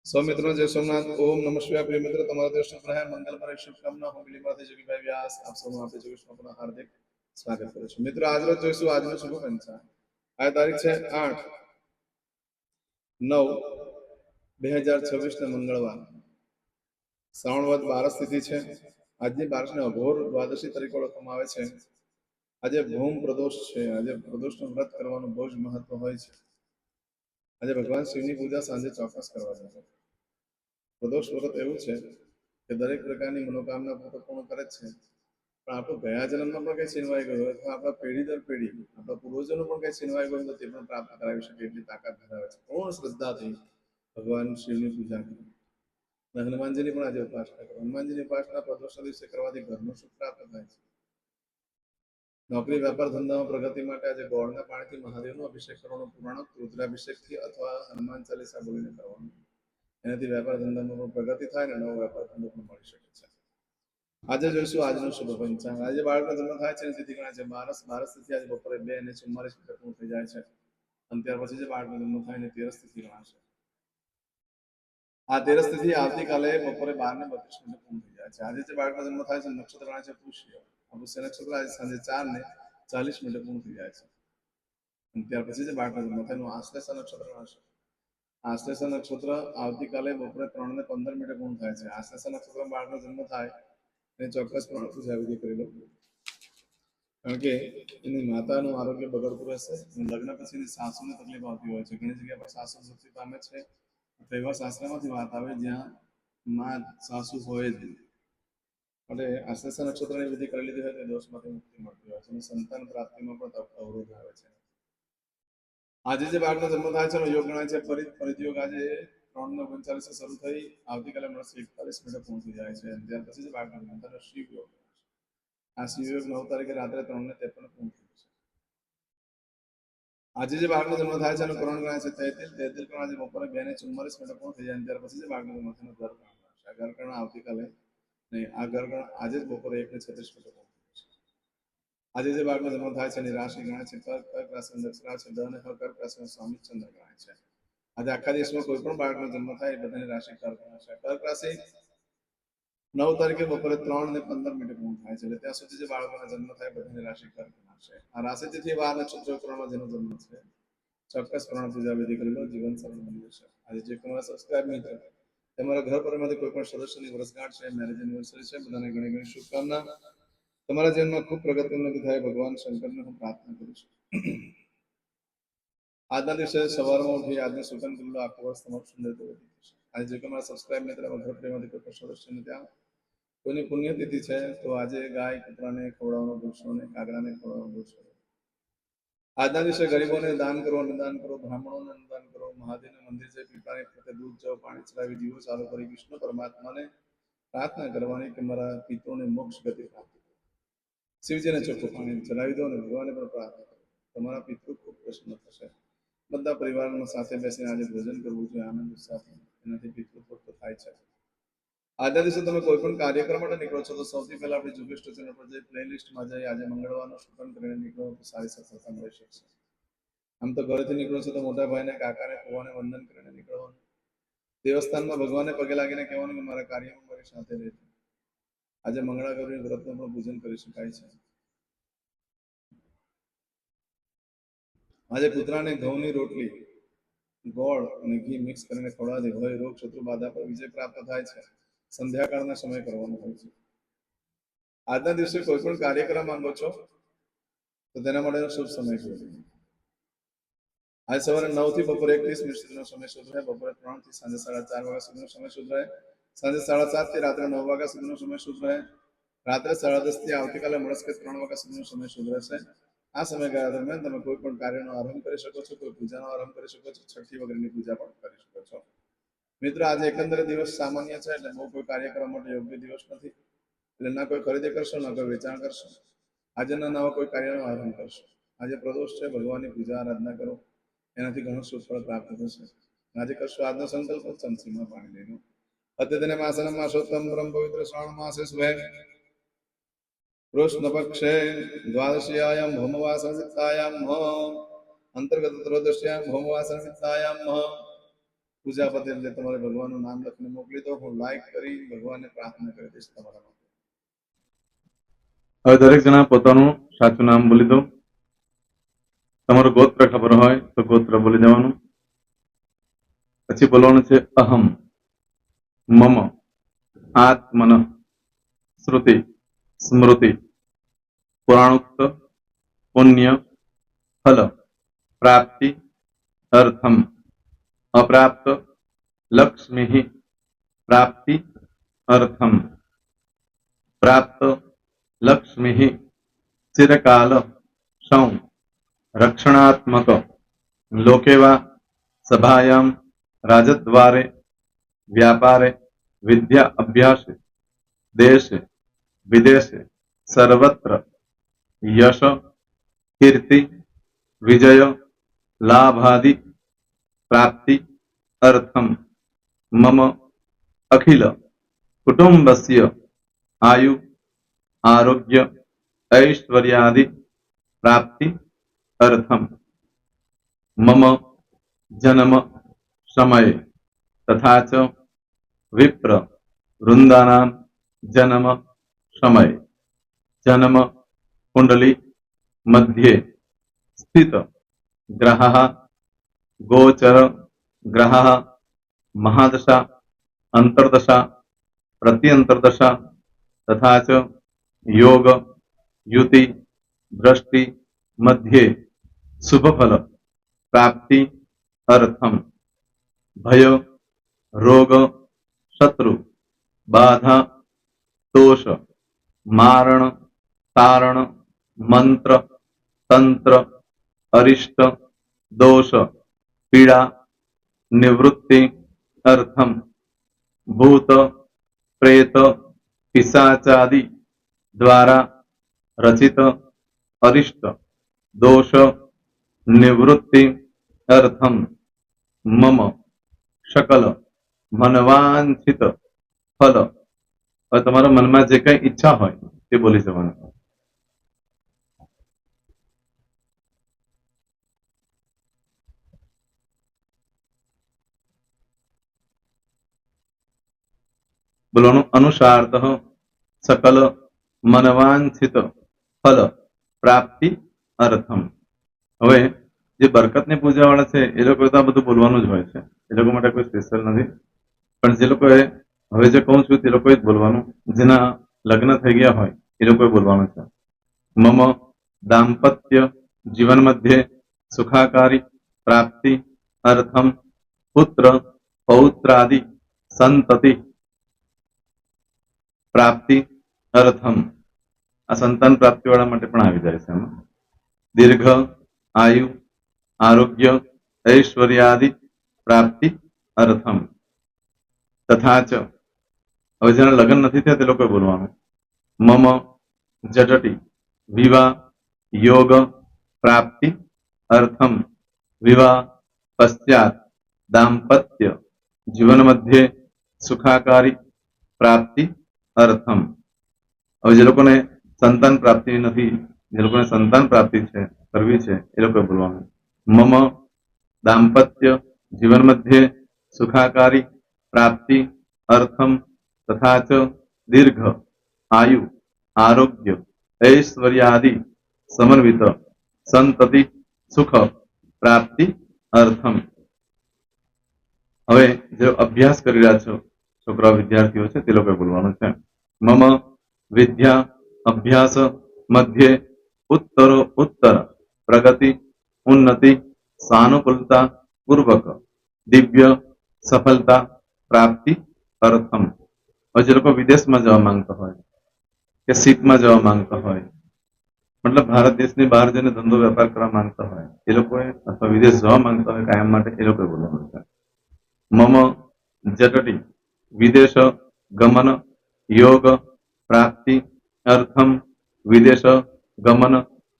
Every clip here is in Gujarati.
सौ मित्रों जय सोमनाथ। ओम नमः शिवाय। प्रिय मित्र, તમારા દર્શન પર મંગલમય શુભકામના હું બિલીમાંથી જોગીભાઈ વ્યાસ આપ સૌનું આપે જોગેશમાં પુનઃ હાર્દિક સ્વાગત કરું છું। મિત્રો, આજ રોજ જોઈશું આજનો શુભ પંચાંગ। આ તારીખ છે 8/9/2026 ને મંગળવાર, શ્રાવણ વદ 12 તિથિ છે। આજની 12 ને અઘોર દ્વાદશી તરીકે ઓળખવામાં આવે છે। આજે ભૂમ પ્રદોષ છે। આજે પ્રદોષનું વ્રત કરવાનું બહુ જ મહત્વ હોય છે। આજે ભગવાન શિવની પૂજા સાંજે ચોક્કસ કરવા જોઈએ। પ્રદોષ વ્રત એવું છે કે દરેક પ્રકારની મનોકામના પૂર્ણ કરે છે, પણ આપણું ગયા જન્મમાં પણ કંઈ છીનવાઈ ગયું અથવા આપણા પેઢી દર પેઢી આપણા પૂર્વજોનો પણ કંઈ છીનવાઈ ગયું તો તે પણ પ્રાપ્ત કરાવી શકે એટલી તાકાત ધરાવે છે। પૂર્ણ શ્રદ્ધાથી ભગવાન શિવની પૂજા કરી, હનુમાનજીની પણ આજે ઉપાસના કરો। હનુમાનજીની ઉપાસના પ્રદોષના દિવસે કરવાથી ઘરનું સુખ પ્રાપ્ત થાય છે। નોકરી વેપાર ધંધામાં પ્રગતિ માટે આજે ગોળના પાણીથી મહાદેવનો અભિષેક કરવાનો, પુરાણોક્ત રુદ્રાભિષેકથી અથવા હનુમાન ચાલીસા બોલીને કરવાનો। એનાથી વેપાર ધંધામાં પણ પ્રગતિ થાય અને નવો વેપાર ધંધો પણ મળી શકે છે। આજે જોઈશું આજનો શુભ પંચાંગ। આજે બાળકનો જન્મ થાય છે અને તિથિ ગણાય છે 12 તિથિ આજે બપોરે 2:44 પૂર્ણ થઈ જાય છે અને ત્યાર પછી જે બાળકનો જન્મ થાય ને 13 તિથિ ગણાશે। આ 13 તિથિ આવતીકાલે બપોરે 12:32 પૂર્ણ થઈ જાય છે। આજે જે બાળકનો જન્મ થાય છે નક્ષત્ર ગણાય છે પુષ્ય। આ પુષ્ય નક્ષત્ર આજે સાંજે 4:40 પૂર્ણ થઈ જાય છે અને ત્યાર પછી જે બાળકનો જન્મ થાય એનું આશ્લેષ નક્ષત્ર ગણાશે। આશ્લેષ નક્ષત્ર આવતીકાલે બપોરે 3:15 પૂર્ણ થાય છે। આશ્લેષ નક્ષત્રમાં બાળકનો જન્મ થાય એને ચોક્કસ પણ પૂજા વિધિ કરી લો, કારણ કે એની માતાનું આરોગ્ય બગડતું રહેશે। લગ્ન પછી એની સાસુને તકલીફ આવતી હોય છે। ઘણી જગ્યા પર સાસુ મૃત્યુ પામે છે, એવા શાસ્ત્રમાંથી વાત આવે જ્યાં માં સાસુ હોય જ નહીં, એટલે આશ્લેષ નક્ષત્રની વિધિ કરી લીધી હોય તો દોષમાંથી મુક્તિ મળતી હોય છે અને સંતાન પ્રાપ્તિમાં પણ અવરોધ આવે છે। આજે જે બાળકનો જન્મ થાય છે એનો યોગ ગણાય છે પરિતયોગ। આજે 3:39 શરૂ થઈ આવતીકાલે મળશે 41 પૂર્ણ થઈ જાય છે। ત્યાર પછી જે બાળકનો જન્મ થાય શિવ યોગ। આ શિવ યોગ 9 તારીખે રાત્રે 3:53 પૂર્ણ થઈ જશે। આજે જે બાળકનો જન્મ થાય છે એનો કરણ ગણાય છે તૈતિલ। તૈતિલ કરણ આજે બપોરે 2:44 પૂર્ણ થઈ જાય ત્યાર પછી જે બાળકનો જન્મ થાય ઘર કરણ ગણાશે। આ ઘર કરણ આવતીકાલે નહીં, આ ઘર કરણ આજે જ બપોરે 1:36 પૂર્ણ થઈ જશે। આજે જે બાળકનો જન્મ થાય છે એની રાશિ ગણાય છે કર્ક। કર્ક રાશિ દક્ષરા છે દ અને હ કર્ક રાશિનો સ્વામી ચંદ્ર ગણાય છે। આજે આખા દેશમાં કોઈ પણ બાળકનો જન્મ થાય એ બધાની રાશિ કર્ક ગણાશે। કર્ક રાશિ 9 તારીખે બપોરે 3:15 પૂર્ણ થાય છે, એટલે ત્યાં સુધી જે બાળકોના જન્મ થાય બધાની રાશિ કર્ક ગણાશે। આ રાશિ તિથિ વાર નક્ષત્ર કરણમાં જેનો જન્મ છે ચોક્કસ પ્રમાણ પૂજા વિધિ કરી લો, જીવન સરળ બની જશે। આજે જે તમારા સબસ્ક્રાઇબ મિત્ર તમારા ઘર પરિવારમાંથી કોઈ પણ સદસ્યની વર્ષગાંઠ છે, મેરેજ એનિવર્સરી છે, બધાને ઘણી ઘણી શુભકામના। તમારા જીવનમાં ખૂબ પ્રગતિ ઉન્નતિ થાય ભગવાન શંકરને હું પ્રાર્થના કરું છું। આજના દિવસે સવારમાં ઉઠી આજનો સુગંધ કરી લો, આખું વર્ષ તમારું સુંદર રીતે થશે। આજે જે તમારા સબસ્ક્રાઇબ મિત્ર ઘર પરિવારમાંથી કોઈ પણ સદસ્યને ત્યાં કોઈની પુણ્યતિથિ છે તો આજે ગાય કૂતરાને ખવડાવવાનો ભૂલશો નહીં, કાગડાને ખવડાવવાનો ભૂલશો નહીં। આજના દિવસે ગરીબોને દાન કરો, અન્નદાન કરો, બ્રાહ્મણોને અન્નદાન કરો, મહાદેવના મંદિર છે પીપળાની ફરતે દૂધ જવ પાણી ચડાવી દીવો ચાલુ કરી વિષ્ણુ પરમાત્માને પ્રાર્થના કરવાની કે મારા પિતૃને મોક્ષ ગતિ પ્રાપ્ત કરો। શિવજીને ચોખ્ખું પાણી ચડાવી દો અને ભગવાનને પણ પ્રાર્થના કરો, તમારા પિતૃ ખૂબ પ્રસન્ન થશે। બધા પરિવારમાં સાથે બેસીને આજે ભોજન કરવું જોઈએ આનંદ ઉત્સાહથી, એનાથી પિતૃ તૃપ્ત થાય છે। આજના દિવસે તમે કોઈ પણ કાર્યક્રમ માટે નીકળો છો તો સૌથી પહેલા આપણી જોગેશ ચેનલ પર જઈ પ્લેલિસ્ટમાં જઈ આજે મંગળવારનો શુકન કરીને નીકળો તો સારી સફળતા મળી શકશે। આમ તો ઘરેથી નીકળો છો તો મોટા ભાઈને કાકાને ફુવાને વંદન કરીને નીકળવાનું। દેવસ્થાનમાં ભગવાનને પગે લાગીને કહેવાનું કે મારા કાર્યમાં મારી સાથે રહેજો। આજે મંગળા ગૌરી વ્રતનું પણ પૂજન કરી શકાય છે। આજે કૂતરાને ઘઉંની રોટલી, ગોળ અને ઘી મિક્સ કરીને ખવડાવવાથી ભય રોગ શત્રુ બાધા પર વિજય પ્રાપ્ત થાય છે। સંધ્યાકાળના સમય કરવાનો હોય છે। આજના દિવસે કોઈ પણ કાર્યક્રમ માંગો છો તો તેના માટેનો શુભ સમય છે। આજે સવારે 9 થી બપોરે 31 સુધીનો સમય શુભ રહે, બપોરે 3 થી સાંજે 4:30 વાગ્યા સુધીનો સમય શુભ રહે, સાંજે 7:30 થી રાત્રે 9 વાગ્યા સુધીનો સમય શુભ રહે, રાત્રે 10:30 થી આવતીકાલે મળસ્કે 3 વાગ્યા સુધીનો સમય શુભ રહેશે। આ સમયગાળા દરમિયાન તમે કોઈ પણ કાર્યનો આરંભ કરી શકો છો, કોઈ પૂજાનો આરંભ કરી શકો છો, છઠ્ઠી વગેરેની પૂજા પણ કરી શકો છો। મિત્રો, આજે એકંદરે દિવસ સામાન્ય છે, એટલે બહુ કોઈ કાર્યક્રમ માટે યોગ્ય દિવસ નથી, એટલે ના કોઈ ખરીદી કરશો ના કોઈ વેચાણ કરશો, આજે ના નવા કોઈ કાર્યનો આરંભ કરશો। આજે પ્રદોષ છે, ભગવાનની પૂજા આરાધના કરો, એનાથી ઘણું સુફળ પ્રાપ્ત થશે। આજે કરશો આજનો સંકલ્પ ચમચીમાં પાણી લેનો। અદ્યતને માસનમ માસોત્તમ બ્રહ્મ પવિત્ર શ્રાવણ માસે શુભે કૃષ્ણ પક્ષે દ્વાદશ્યામ ભૌમવાસનવિત્તાયામ અંતર્ગત ત્રયોદશ્યામ ભૌમવાસનવિત્તાયામ પૂજા પતે એટલે તમારે ભગવાનનું નામ લખીને મોકલી દો. હું લાઈક કરી ભગવાનને પ્રાર્થના કરી દઈશ તમારા માટે. હવે દરેક જણા પોતાનું સાચું નામ બોલી દો. તમારું ગોત્ર ખબર હોય તો ગોત્ર બોલી દેવાનું. પછી બોલવાનું છે અહમ, મમ, આત્મન, શ્રુતિ, સ્મૃતિ, પુરાણોક્ત, પુણ્ય, ફલ, પ્રાપ્તિ, અર્થમ, અપ્રાપ્ત, લક્ષ્મી, પ્રાપ્તિ, અર્થમ, પ્રાપ્ત, લક્ષ્મી, ચિરકાલ, સૌ, રક્ષણાત્મક, લોકેવા, સભાયામ, રાજદ્વારે, વ્યાપારે, વિદ્યા અભ્યાસે, દેશે, વિદેશે, સર્વત્ર, યશ, કીર્તિ, વિજય, લાભાદિ, પ્રાપ્તિ, અર્થમ, મમ, અખિલ, કુટુંબસ્ય, આયુ, આરોગ્ય, ऐश्वर्यादि, प्राप्ति, अर्थम, मम, जन्म, समय, तथा च विप्र, वृंदानां, जन्म, समय, जन्म, कुंडली, मध्ये, स्थित, ग्रहः, गोचर, ग्रहः, महादशा, अंतर्दशा, प्रत्यंतर्दशा, तथा च योग, युति, दृष्टि, मध्ये, शुभफल, प्राप्ति, अर्थम, भय, रोग, शत्रु, बाधा, दोष, मारण, तारण, मंत्र, तंत्र, अरिष्ट, दोष, पीड़ा, निवृत्ति, अर्थम, भूत, प्रेत, पिशाचादि द्वारा रचित अरिष्ट, दोष, निवृत्ति, अर्थम, मम, सकल, मनवांछित फल. और તમારા મનમાં જે કઈ ઈચ્છા હોય તે બોલી જવાનું. બોલવાનું અનુસારતઃ सकल मनवांछित फल प्राप्ति अर्थम. હવે જે બરકતની પૂજા વાળા છે એ લોકો તો આ બધું બોલવાનું જ હોય છે, એ લોકો માટે કોઈ સ્પેશિયલ નથી. પણ જે લોકોએ હવે જે કહું છું તે લોકોએ જ બોલવાનું, જેના લગ્ન થઈ ગયા હોય એ લોકોએ બોલવાનું છે. મમ દાંપત્ય જીવન મધ્યે સુખાકારી પ્રાપ્તિ અર્થમ પુત્ર પૌત્રાદિ સંતતિ પ્રાપ્તિ અર્થમ. આ સંતાન પ્રાપ્તિ વાળા માટે પણ આવી જાય છે એમાં. દીર્ઘ આયુ આરોગ્ય ઐશ્વર્યાદિ પ્રાપ્તિ અર્થમ. તથા ચ હવે જેના લગ્ન નથી થયા તે લોકોએ બોલવાનું. મમ જટટી વિવાહ યોગ પ્રાપ્તિ અર્થમ વિવાહ પશ્ચાત દાંપત્ય જીવન મધ્યે સુખાકારી પ્રાપ્તિ અર્થમ. હવે જે લોકોને સંતાન પ્રાપ્તિ નથી, જે લોકોને સંતાન પ્રાપ્તિ છે કરવી છે એ લોકોએ બોલવાનું. મમ દાંપત્ય જીવન મધ્યે સુખાકારી પ્રાપ્તિ અર્થમ તથા ચ દીર્ઘ આયુ આરોગ્ય ऐश्वर्यादि समन्वित संतति सुख प्राप्ति अर्थम. હવે જે અભ્યાસ કરી રહ્યા છો છોકરા વિદ્યાર્થીઓ છે તે લોકોએ બોલવાનું છે. મમ વિદ્યા અભ્યાસ મધ્યે ઉત્તરો ઉત્તર પ્રગતિ ઉન્નતિ સાનુકૂલતા પૂર્વક દિવ્ય સફળતા પ્રાપ્તિ અર્થમ. હવે જે લોકો વિદેશમાં જવા માંગતા હોય કે સીપમાં જવા માંગતા હોય, મતલબ ભારત દેશની બહાર જઈને ધંધો વેપાર કરવા માંગતા હોય એ લોકોએ, અથવા વિદેશ જવા માંગતા હોય કાયમ માટે, એ લોકોએ બોલવાનું છે. મમ જટટી વિદેશ ગમન યોગ પ્રાપ્તિ અર્થમ વિદેશ ગમન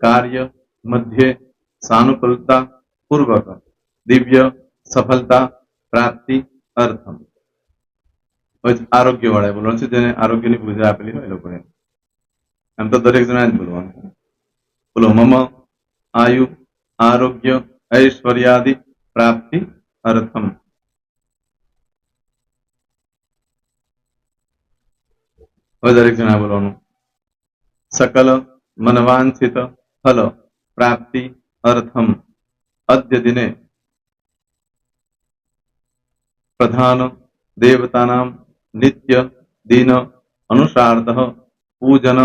કાર્ય મધ્યે સાનુકૂલતા પૂર્વક દિવ્ય સફળતા પ્રાપ્તિ અર્થમ. આરોગ્ય વાળા બોલવાનું છે, જેને આરોગ્યની પૂજા આપેલી હોય એ લોકોએ. એમ તો દરેક જણા જ બોલવાનું. બોલો મમ આયુ આરોગ્ય ઐશ્વર્યાદિ પ્રાપ્તિ અર્થમ. હવે દરેક જણા બોલવાનું. સકલ મનવાંછિત ફલ પ્રાપ્તિ અર્થમ અદ્ય દિને પ્રધાન દેવતાનામ નિત્ય દિન અનુસાર્ધ પૂજન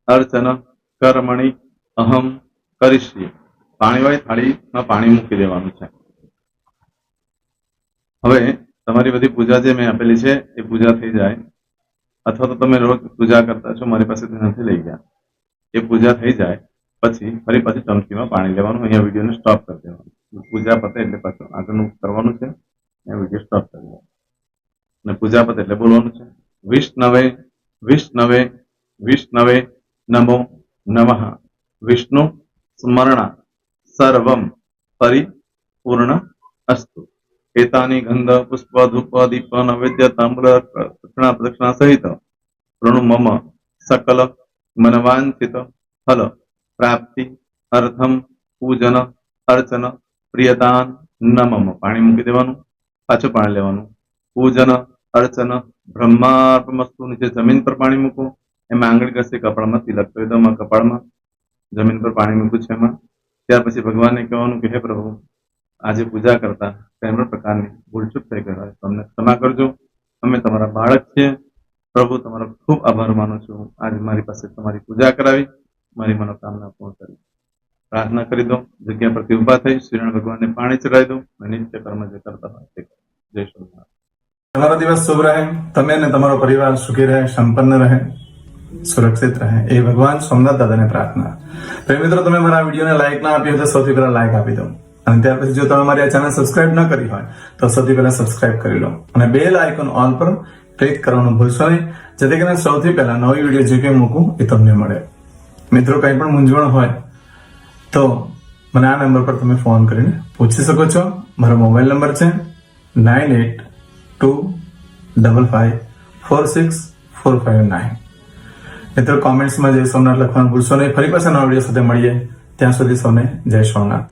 અર્ચન કર્મણિ અહમ કરીશ્યે. પાણીવાળી થાળીમાં પાણી મૂકી દેવાનું છે. હવે તમારી બધી પૂજા જે મેં આપેલી છે એ પૂજા થઈ જાય, અથવા તો તમે રોજ પૂજા કરતા છો, મારી પાસેથી નથી લઈ ગયા, એ પૂજા થઈ જાય પછી ફરી પાછી ચમચીમાં પાણી લેવાનું. અહીંયા વિડીયોને સ્ટોપ કરી દેવાનું. પૂજા પતે એટલે પાછું આગળનું કરવાનું છે. અહીંયા વિડીયો સ્ટોપ કરી દેવાનો અને પૂજા પતે એટલે બોલવાનું છે વિષ્ણવે વિષ્ણવે વિષ્ણવે નમો નમઃ વિષ્ણુ સ્મરણા સર્વમ પરિપૂર્ણ અસ્તુ. એતાની ગંધ પુષ્પ ધૂપ દીપ નૈવેદ્ય તાંબૂલ પ્રદક્ષિણા સહિત પ્રણુ મમ સકલ મનવાંછિત ફલ પ્રાપ્તિ અર્થમ પૂજન અર્ચન પ્રિયદાન નમમ. પાણી મૂકી દેવાનું, પાછું પાણી લેવાનું. પૂજન અર્ચન બ્રહ્માર્પણમસ્તુ. નીચે જમીન પર પાણી મૂકો, એમાં આંગળી ઘસી કપાળમાં તિલક કરી દો. કપાળમાં જમીન પર પાણી મૂક્યું છે એમાં. ત્યાર પછી ભગવાનને કહેવાનું કે હે પ્રભુ, આજે પૂજા કરતા કોઈ પણ પ્રકારની ભૂલચૂક થઈ ગઈ હોય તો અમને ક્ષમા કરજો. અમે તમારા બાળક છીએ. પ્રભુ, તમારો ખૂબ આભાર માનું છું. આજે મારી પાસે તમારી પૂજા કરાવી, મારી મનોકામના પૂર્ણ કરી. પ્રાર્થના કરી દો. જગ્યા પરથી ઉભા થઈ શ્રીનારાયણ ભગવાનને પાણી ચડાવી દો અને નિત્ય કર્મ જે કરતા હોય તે કરો. જય શ્રી. તમારો દિવસ શુભ રહે. તમે અને તમારો પરિવાર સુખી રહે, સંપન્ન રહે, સુરક્ષિત રહે એ ભગવાન સોમનાથ દાદાને પ્રાર્થના. તો મિત્રો, તમે મારા વિડીયોને લાઈક ના આપી હોય તો સૌથી પહેલા લાઈક આપી દો. અને ત્યાર પછી જો તમે મારી આ ચેનલ સબસ્ક્રાઇબ ન કરી હોય તો સૌથી પહેલા સબસ્ક્રાઇબ કરી લો અને બેલ આઇકોન ઓલ પર ક્લિક કરવાનું ભૂલશો નહીં, જેથી કરીને સૌથી પહેલા નવી વિડીયો જે કંઈ મૂકું એ તમને મળે. મિત્રો, કંઈ પણ મૂંઝવણ હોય તો મને આ નંબર પર તમે ફોન કરીને પૂછી શકો છો. મારો મોબાઈલ નંબર છે 9825546459. મિત્રો, કોમેન્ટ્સમાં જય સોમનાથ લખવાનું ભૂલશો નહીં. ફરી પાછા નવા વિડીયો સાથે મળીએ. ત્યાં સુધી સૌને જય સોમનાથ.